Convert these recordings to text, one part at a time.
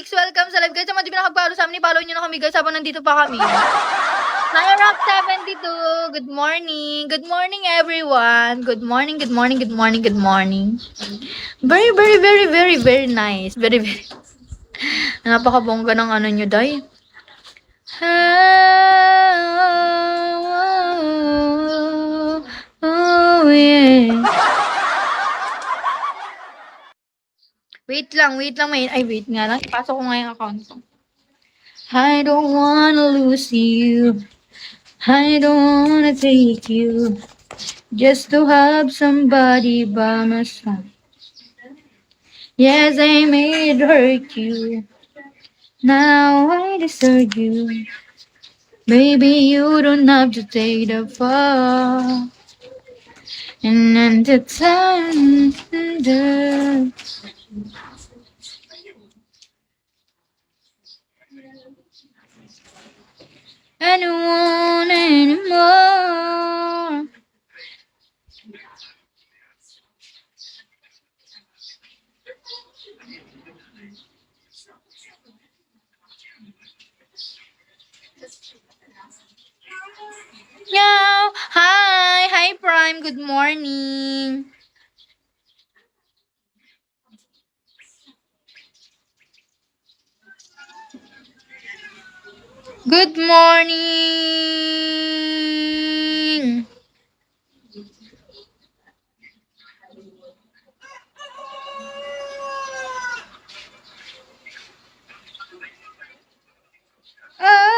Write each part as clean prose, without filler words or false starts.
Mix, welcome sa live. Guys, sa mga di ba nakapalo sa amin, follow nyo na kami guys habang nandito pa kami. Hi, Rock72. Good morning. Good morning, everyone. Good morning, good morning, good morning, good morning. Very, very, very, very, very nice. Very, very. Napakabongga ng ano nyo, day. Oh, yeah. Wait lang, may. Ay, wait nga lang. Ipasok ko nga yung account ko. I don't wanna lose you. I don't wanna take you. Just to have somebody by my side. Yes, I may hurt you. Now I desert you. Baby, you don't have to take the fall. And then the time. I don't want anymore. Yo! Hi Prime, good morning. Good morning. Ah!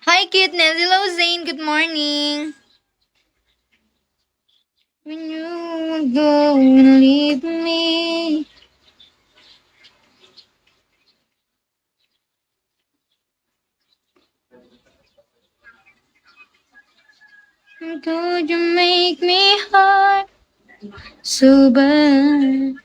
Hi, Kitness. Hello, Zane. Good morning. When you were going to leave me. Could you make me hurt so bad?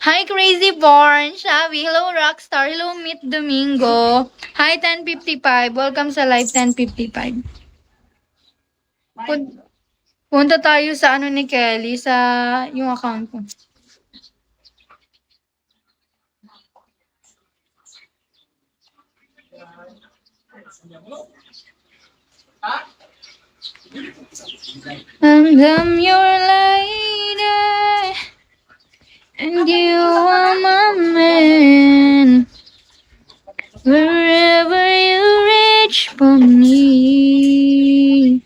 Hi, Crazy Born. Shavi. Hello, Rockstar. Hello, Meet Domingo. Hi, 1055. Welcome sa live 1055. Punta tayo sa ano ni Kelly, sa yung account ko. I'm your lady, and you are my man. Wherever you reach for me,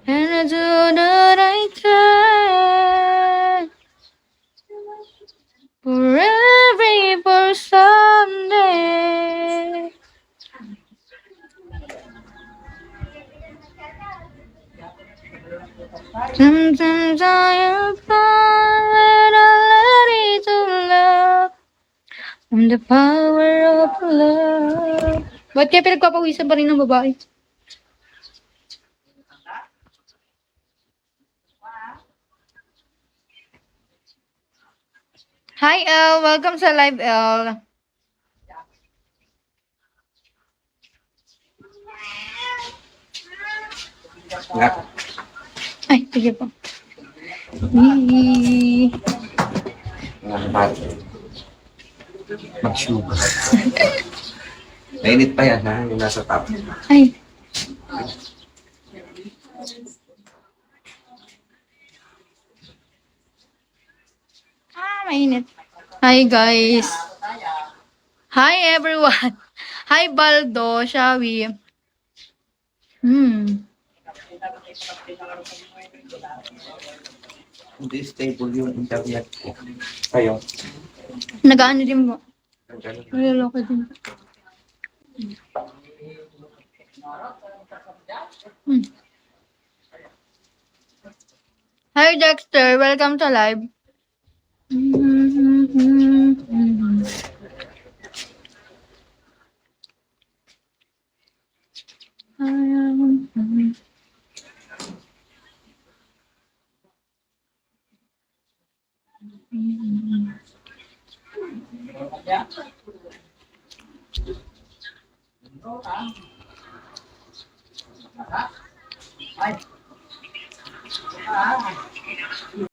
and I do that I can. Forever, for someday. Sometimes I am fine, I let it to love. I'm the power of love. Ba't kaya pinagpapawisan pa rin ng babae? Hi, El. Welcome sa live, El. Ay, sige po. Mag-sugar. Mainit pa yan, ha? Yung nasa top. Ay. Mainit. Hi, guys. Hi, everyone. Hi, Baldo. Shawi. Hindi stable yung internet ko. Kayo? Nag-ano din po. Naloloko din. Hi, Dexter. Welcome to live.